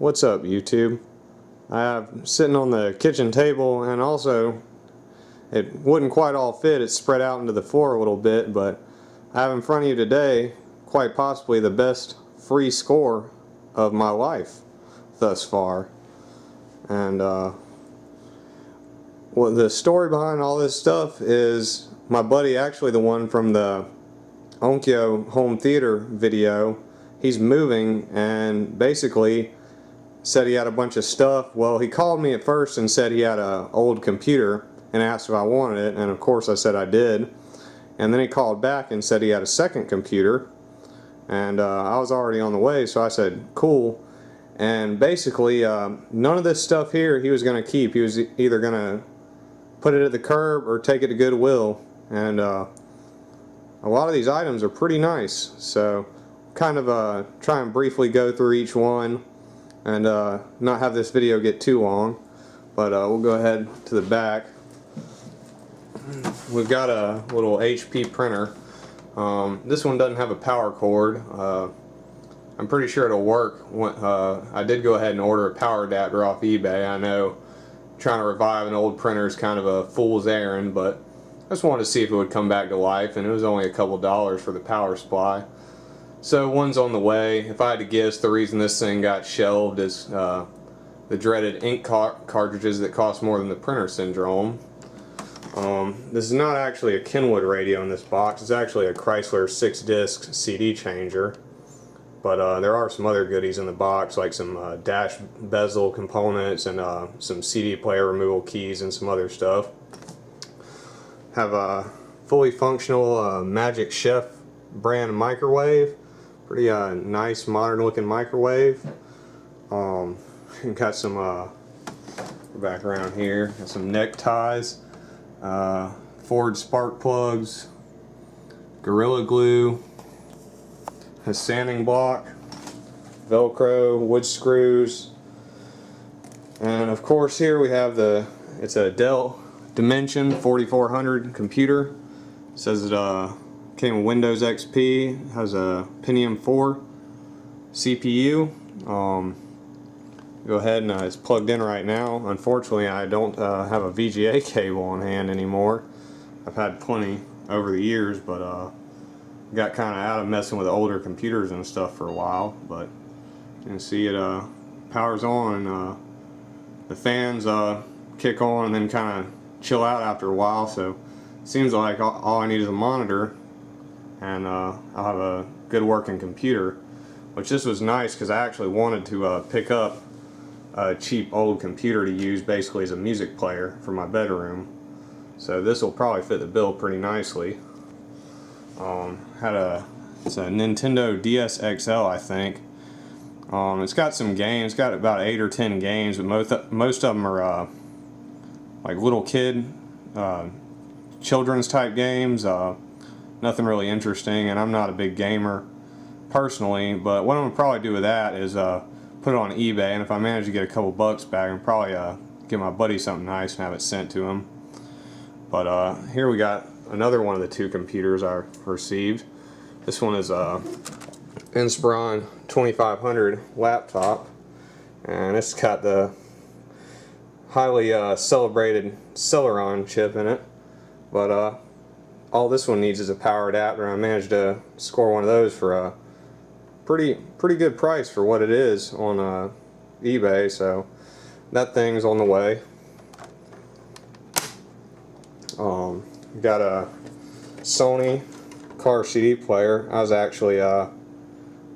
What's up, YouTube? I have sitting on the kitchen table, and also it wouldn't quite all fit. It's spread out into the floor a little bit, but I have in front of you today quite possibly the best free score of my life thus far. And well, the story behind all this stuff is my buddy, actually the one from the Onkyo home theater video. He's moving and basically said he had a bunch of stuff. Well, he called me at first and said he had an old computer and asked if I wanted it, and of course I said I did. And then he called back and said he had a second computer, and I was already on the way, so I said cool. And basically none of this stuff here he was going to keep. He was either going to put it at the curb or take it to Goodwill, and a lot of these items are pretty nice, so kind of try and briefly go through each one and not have this video get too long. But we'll go ahead to the back. We've got a little HP printer. This one doesn't have a power cord. I'm pretty sure it'll work. I did go ahead and order a power adapter off eBay. I know trying to revive an old printer is kind of a fool's errand, but I just wanted to see if it would come back to life, and it was only a couple dollars for the power supply. So one's on the way. If I had to guess, the reason this thing got shelved is the dreaded ink cartridges that cost more than the printer syndrome. This is not actually a Kenwood radio in this box. It's actually a Chrysler 6-disc CD changer. But there are some other goodies in the box, like some dash bezel components and some CD player removal keys and some other stuff. Have a fully functional Magic Chef brand microwave. Pretty nice modern looking microwave. Got some back around here. Got some neckties, Ford spark plugs, Gorilla Glue, a sanding block, Velcro, wood screws, and of course here we have it's a Dell Dimension 4400 computer. It says it came with Windows XP, has a Pentium 4 CPU. Go ahead and it's plugged in right now. Unfortunately, I don't have a VGA cable on hand anymore. I've had plenty over the years, but got kind of out of messing with older computers and stuff for a while. But you can see it powers on, and the fans kick on and then kind of chill out after a while. So it seems like all I need is a monitor, and I'll have a good working computer. Which this was nice because I actually wanted to pick up a cheap old computer to use basically as a music player for my bedroom. So this will probably fit the bill pretty nicely. It's a Nintendo DS XL, I think. It's got some games. It's got about 8 or 10 games, but most of them are like little kid, children's type games. Nothing really interesting, and I'm not a big gamer personally. But what I'm gonna probably do with that is put it on eBay, and if I manage to get a couple bucks back, I'm probably give my buddy something nice and have it sent to him. But here we got another one of the two computers I received. This one is a Inspiron 2500 laptop, and it's got the highly celebrated Celeron chip in it. But all this one needs is a power adapter, and I managed to score one of those for a pretty good price for what it is on eBay. So that thing's on the way. Got a Sony car CD player. I was actually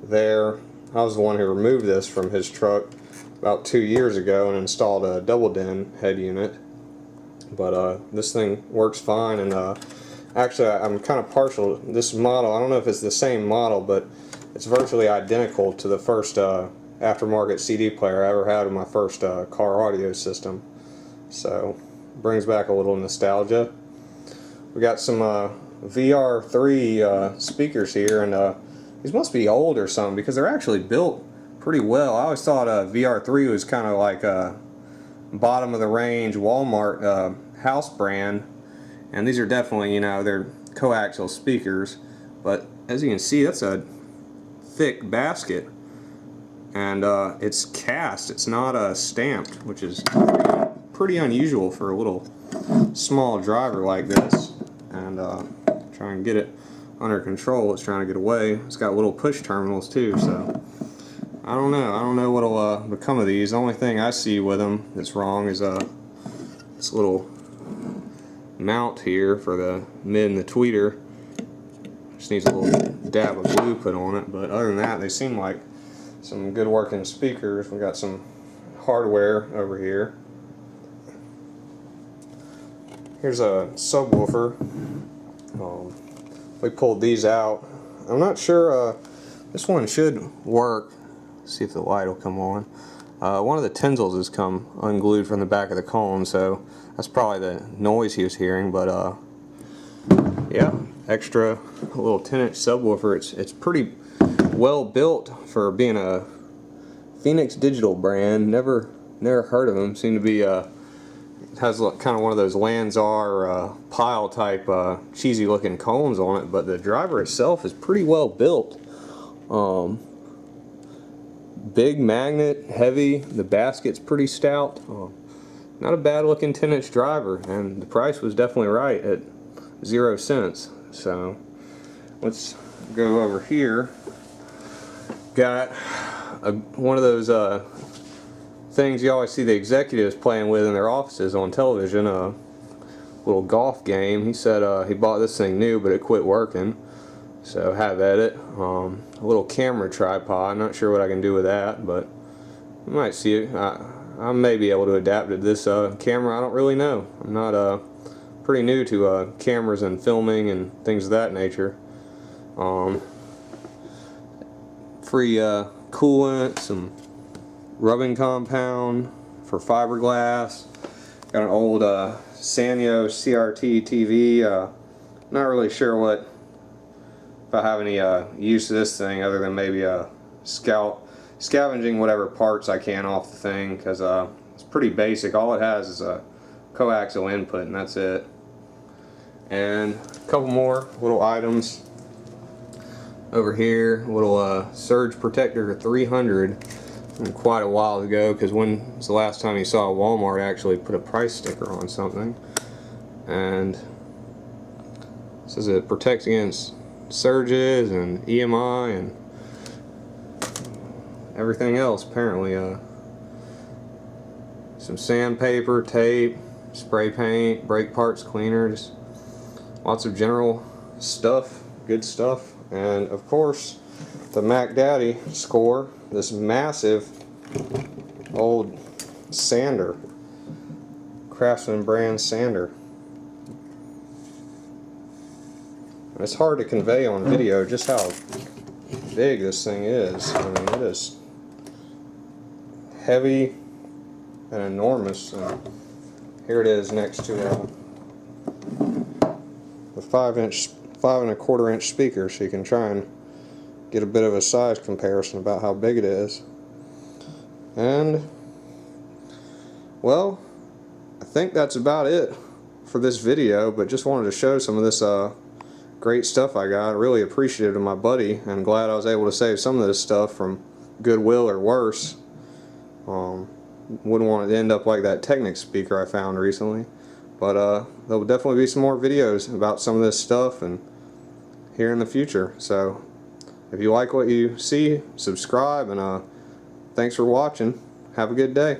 there. I was the one who removed this from his truck about 2 years ago and installed a double DIN head unit. But this thing works fine, and actually I'm kind of partial to this model. I don't know if it's the same model, but it's virtually identical to the first aftermarket CD player I ever had in my first car audio system. So brings back a little nostalgia. We got some VR3 speakers here, and these must be old or something because they're actually built pretty well. I always thought VR3 was kind of like a bottom of the range Walmart house brand, and these are definitely, you know, they're coaxial speakers. But as you can see, that's a thick basket, and it's cast. It's not stamped, which is pretty unusual for a little small driver like this. And try and get it under control. It's trying to get away. It's got little push terminals too, so I don't know what'll become of these. The only thing I see with them that's wrong is this little mount here for the mid and the tweeter. Just needs a little dab of glue put on it, but other than that, they seem like some good working speakers. We got some hardware over here. Here's a subwoofer. We pulled these out. I'm not sure. This one should work. See if the light will come on. One of the Tensils has come unglued from the back of the cone, so that's probably the noise he was hearing. But yeah, extra little 10-inch subwoofer. It's pretty well built for being a Phoenix Digital brand. Never heard of them. Seem to be has kind of one of those Lanzar pile type cheesy looking cones on it, but the driver itself is pretty well built. Big magnet, heavy, the basket's pretty stout. Not a bad looking 10-inch driver, and the price was definitely right at 0 cents. So let's go over here. Got one of those things you always see the executives playing with in their offices on television, a little golf game. He said he bought this thing new, but it quit working, so have at it. A little camera tripod. Not sure what I can do with that, but you might see it. I may be able to adapt it to this camera. I don't really know. I'm not pretty new to cameras and filming and things of that nature. Free coolant, some rubbing compound for fiberglass. Got an old Sanyo CRT TV. Not really sure if I have any use of this thing other than maybe scavenging whatever parts I can off the thing, because it's pretty basic. All it has is a coaxial input, and that's it. And a couple more little items over here. A little surge protector 300. Quite a while ago, because when was the last time you saw Walmart actually put a price sticker on something? And it says it protects against surges and EMI and everything else apparently. Some sandpaper, tape, spray paint, brake parts cleaner, just lots of general stuff, good stuff. And of course the Mac Daddy score, this massive old sander, Craftsman brand sander. It's hard to convey on video just how big this thing is. I mean, it is heavy and enormous. And here it is next to the 5 1/4 inch speaker, so you can try and get a bit of a size comparison about how big it is. And well, I think that's about it for this video, but just wanted to show some of this great stuff I got. Really appreciative of my buddy, and glad I was able to save some of this stuff from Goodwill or worse. Wouldn't want it to end up like that Technics speaker I found recently. But there will definitely be some more videos about some of this stuff and here in the future. So if you like what you see, subscribe, and thanks for watching. Have a good day.